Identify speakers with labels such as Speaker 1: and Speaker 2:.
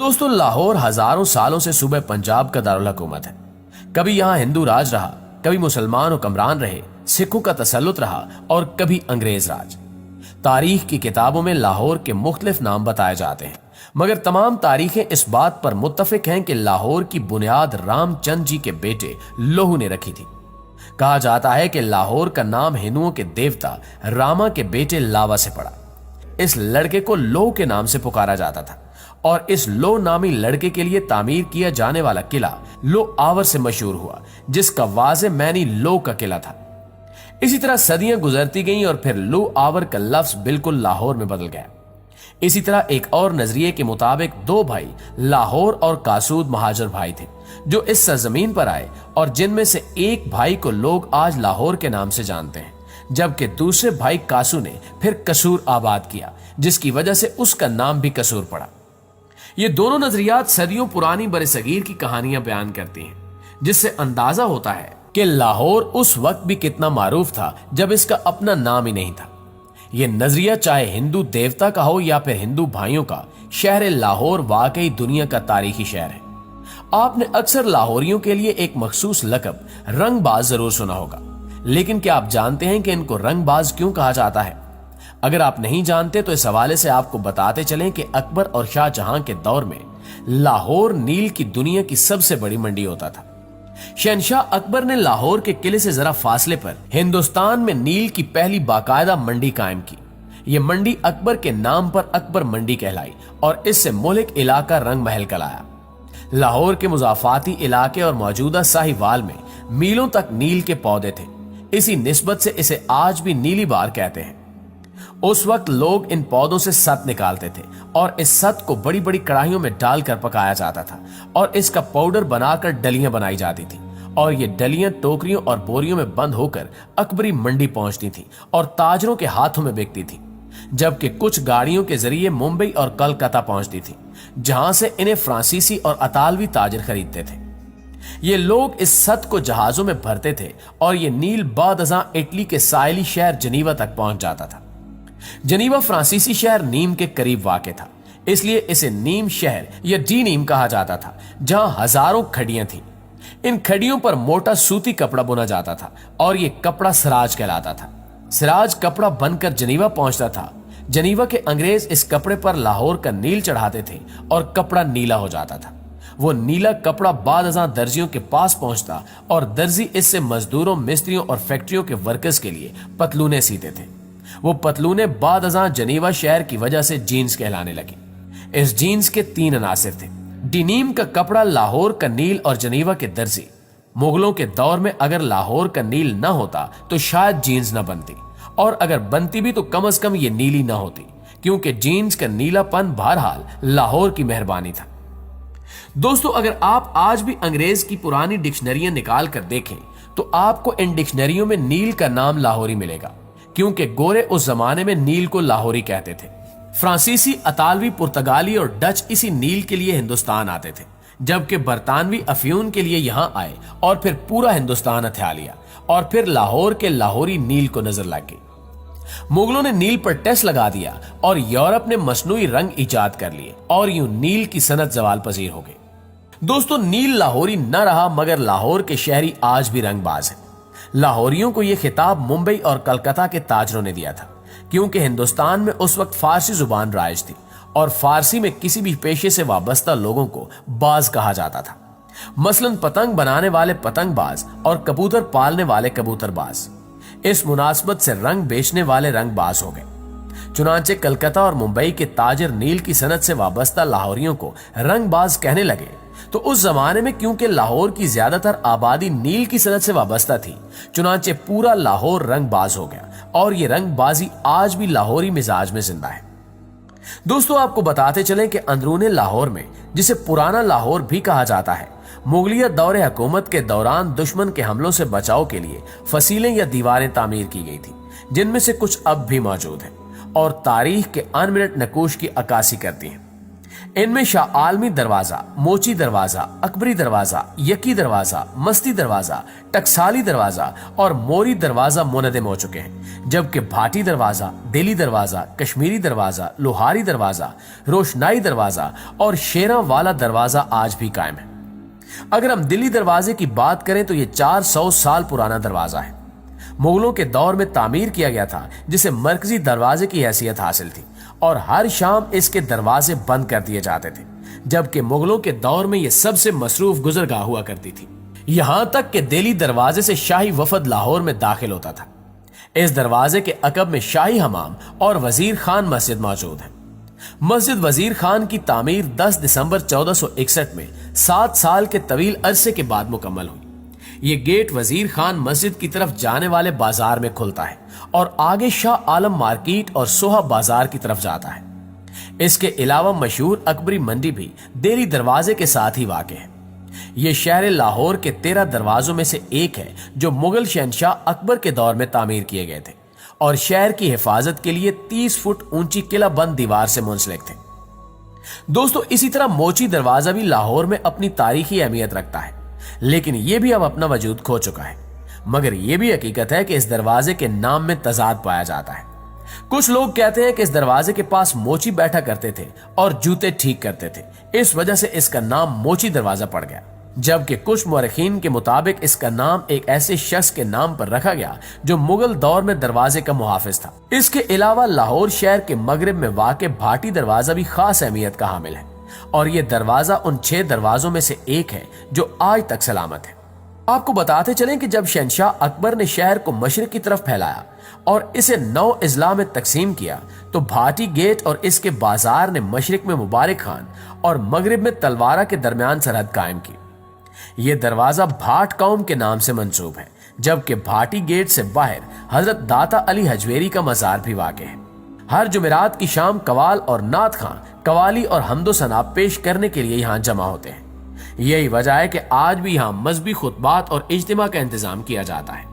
Speaker 1: दोस्तों, लाहौर हजारों सालों से सूबे पंजाब का दारुल हुकूमत है। कभी यहाँ हिंदू राज रहा, कभी मुसलमान हुक्मरान रहे, सिखों का तसल्लुत रहा और कभी अंग्रेज राज। तारीख की किताबों में लाहौर के मुख्तलिफ नाम बताए जाते हैं, मगर तमाम तारीखें इस बात पर मुत्तफिक हैं कि लाहौर की बुनियाद रामचंद जी के बेटे लोहू ने रखी थी। कहा जाता है कि लाहौर का नाम हिंदुओं के देवता रामा के बेटे लावा से पड़ा। इस लड़के को लोह के नाम से पुकारा जाता था और इस लो नामी लड़के के लिए तामीर किया जाने वाला किला लो आवर से मशहूर हुआ, जिसका वाज़े मैनी लो का किला था। इसी तरह सदियां गुजरती गईं और फिर लो आवर का लफ्ज बिल्कुल लाहौर में बदल गया। इसी तरह एक और नजरिए के मुताबिक दो भाई लाहौर और कासूद महाजर भाई थे जो इस सरजमीन पर आए और जिनमें से एक भाई को लोग आज लाहौर के नाम से जानते हैं, जबकि दूसरे भाई कासू ने फिर कसूर आबाद किया, जिसकी वजह से उसका नाम भी कसूर पड़ा। ये दोनों नजरियात सदियों पुरानी बरसगीर की कहानियां बयान करती हैं, जिससे अंदाजा होता है कि लाहौर उस वक्त भी कितना मारूफ था जब इसका अपना नाम ही नहीं था। यह नजरिया चाहे हिंदू देवता का हो या फिर हिंदू भाइयों का, शहर लाहौर वाकई दुनिया का तारीखी शहर है। आपने अक्सर लाहौरियों के लिए एक मखसूस लक़ब रंगबाज जरूर सुना होगा, लेकिन क्या आप जानते हैं कि इनको रंगबाज क्यों कहा जाता है? अगर आप नहीं जानते तो इस हवाले से आपको बताते चलें कि अकबर और शाहजहां के दौर में लाहौर नील की दुनिया की सबसे बड़ी मंडी होता था। शहनशाह अकबर ने लाहौर के किले से जरा फासले पर हिंदुस्तान में नील की पहली बाकायदा मंडी कायम की। यह मंडी अकबर के नाम पर अकबर मंडी कहलाई और इससे मुल्क इलाका रंग महल कहलाया। लाहौर के मुजाफाती इलाके और मौजूदा साहिवाल में मीलों तक नील के पौधे थे। इसी निस्बत से इसे आज भी नीली बार कहते हैं। उस वक्त लोग इन पौधों से सत निकालते थे और इस सत को बड़ी बड़ी कढ़ाइयों में डालकर पकाया जाता था और इसका पाउडर बनाकर डलियां बनाई जाती थी और ये डलियां टोकरियों और बोरियों में बंद होकर अकबरी मंडी पहुंचती थी और ताजरों के हाथों में बिकती थी, जबकि कुछ गाड़ियों के जरिए मुंबई और कलकत्ता पहुंचती थी, जहां से इन्हें फ्रांसीसी और अतालवी ताजर खरीदते थे। ये लोग इस सत को जहाजों में भरते थे और ये नील बादअज़ां इटली के साहिली शहर जनीवा तक पहुंच जाता था। जनीवा फ्रांसीसी शहर नीम के करीब वाक़ था, इसलिए इसे नीम शहर या डी नीम कहा जाता था, जहां हजारों खड़ियां थीं। इन खड़ियों पर मोटा सूती कपड़ा बुना जाता था और यह कपड़ा सिराज कहलाता था। सिराज कपड़ा बनकर जनीवा पहुंचता था। जनीवा के अंग्रेज इस कपड़े पर लाहौर का नील चढ़ाते थे और कपड़ा नीला हो जाता था। वो नीला कपड़ा बादअज़ां दर्जियों के पास पहुंचता और दर्जी इससे मजदूरों, मिस्त्रियों और फैक्ट्रियों के वर्कर्स के लिए पतलूने सीते थे। वो पतलूने बादअज़ां जनीवा शहर की वजह से जीन्स कहलाने लगी। इस जीन्स के तीन अनासिर थे। डिनीम का कपड़ा, लाहौर का नील और जनीवा के दर्जी। मुगलों के दौर में अगर लाहौर का नील न होता तो शायद जीन्स न बनती, और अगर बनती भी तो कम से कम ये नीली न होती, क्योंकि जीन्स का नीलापन बहरहाल लाहौर की मेहरबानी था। दोस्तों, अगर आप आज भी अंग्रेज की पुरानी डिक्शनरियां निकाल कर देखें तो आपको इन डिक्शनरियों में नील का नाम लाहौरी मिलेगा, क्योंकि गोरे उस जमाने में नील को लाहौरी कहते थे। फ्रांसीसी, अतालवी, पुर्तगाली और डच इसी नील के लिए हिंदुस्तान आते थे, जबकि बरतानवी अफ्यून के लिए यहां आए और फिर पूरा हिंदुस्तान हथिया लिया और फिर लाहौर के लाहौरी नील को नजर लग गई। मुगलों ने नील पर टैक्स लगा दिया और यूरोप ने मसनूई रंग इजाद कर लिए और यूं नील की सनत जवाल पजीर हो गई। दोस्तों, नील लाहौरी न रहा, मगर लाहौर के शहरी आज भी रंगबाज हैं। लाहौरियों को यह खिताब मुंबई और कलकत्ता के ताजरों ने दिया था, क्योंकि हिंदुस्तान में उस वक्त फारसी जुबान राइज थी और फारसी में किसी भी पेशे से वाबस्ता लोगों को बाज कहा जाता था। मसलन पतंग बनाने वाले पतंगबाज और कबूतर पालने वाले कबूतरबाज। इस मुनासबत से रंग बेचने वाले रंगबाज हो गए। चुनांचे कलकत्ता और मुंबई के ताजर नील की सनत से वाबस्ता लाहौरियों को रंगबाज कहने लगे, तो उस जमाने में क्योंकि लाहौर की ज्यादातर आबादी नील की सनत से वाबस्ता थी, चुनांचे पूरा लाहौर रंगबाज हो गया और ये रंगबाजी आज भी लाहौरी मिजाज में जिंदा है। दोस्तों, आपको बताते चलें कि अंदरूने लाहौर में, जिसे पुराना लाहौर भी कहा जाता है, मुगलिया दौरे हुकूमत के दौरान दुश्मन के हमलों से बचाव के लिए फसीलें या दीवारें तामीर की गई थी, जिनमें से कुछ अब भी मौजूद हैं और तारीख के अनमिनट नकूश की अक्कासी करती हैं। इनमें शाह आलमी दरवाजा, मोची दरवाजा, अकबरी दरवाजा, यकी दरवाजा, मस्ती दरवाजा, टकसाली दरवाजा और मोरी दरवाजा मुनदम हो चुके हैं, जबकि भाटी दरवाजा, दिल्ली दरवाजा, कश्मीरी दरवाजा, लोहारी दरवाजा, रोशनाई दरवाजा और शेरावाला दरवाजा आज भी कायम है। अगर हम दिल्ली दरवाजे की बात करें तो यह 400 साल पुराना दरवाजा है। मुगलों के दौर में तामीर किया गया था, जिसे मरकजी दरवाजे की हैसियत हासिल थी और हर शाम इसके दरवाजे बंद कर दिए जाते थे, जबकि मुगलों के दौर में यह सबसे मसरूफ गुजरगाह हुआ करती थी। यहां तक कि दिल्ली दरवाजे से शाही वफद लाहौर में दाखिल होता था। इस दरवाजे के अकब में शाही हमाम और वजीर खान मस्जिद मौजूद है। मस्जिद वजीर खान की तामीर 10 दिसंबर 1461 में 7 साल के तवील अरसे के बाद मुकम्मल हुई। ये गेट वजीर खान मस्जिद की तरफ जाने वाले बाजार में खुलता है और आगे शाह आलम मार्केट और सोहा बाजार की तरफ जाता है। इसके अलावा मशहूर अकबरी मंडी भी दिल्ली दरवाजे के साथ ही वाक़ है। यह शहर लाहौर के 13 दरवाजों में से एक है जो मुगल शहनशाह अकबर के दौर में तामीर किए गए थे और शहर की हिफाजत के लिए 30 फुट ऊंची किला बंद दीवार से मुंसलिक थे। दोस्तों, इसी तरह मोची दरवाजा भी लाहौर में अपनी तारीखी अहमियत रखता है, लेकिन यह भी अब अपना वजूद खो चुका है। मगर यह भी हकीकत है कि इस दरवाजे के नाम में तजाद पाया जाता है। कुछ लोग कहते हैं कि इस दरवाजे के पास मोची बैठा करते थे और जूते ठीक करते थे, इस वजह से इसका नाम मोची दरवाजा पड़ गया, जबकि कुछ मुअर्रिखीन के मुताबिक इसका नाम एक ऐसे शख्स के नाम पर रखा गया जो मुगल दौर में दरवाजे का मुहाफिज था। इसके अलावा लाहौर शहर के मगरिब में वाक़ भाटी दरवाजा भी खास अहमियत का हामिल है और यह दरवाजा उन 6 दरवाजों में से एक है जो आज तक सलामत है। आपको बताते चलें कि जब शहनशाह अकबर ने शहर को मशरिक की तरफ फैलाया और इसे 9 अजला में तकसीम किया, तो भाटी गेट और इसके बाजार ने मशरिक में मुबारक खान और मगरिब में तलवारा के दरमियान सरहद कायम की। यह दरवाजा भाट कौम के नाम से मंसूब है, जबकि भाटी गेट से बाहर हजरत दाता अली हजवेरी का मजार भी वाक़ है। हर जुमेरात की शाम कवाल और नात खां कवाली और हमदो सना पेश करने के लिए यहाँ जमा होते हैं। यही वजह है कि आज भी यहाँ मजहबी खुतबात और इज्तिमा का इंतजाम किया जाता है।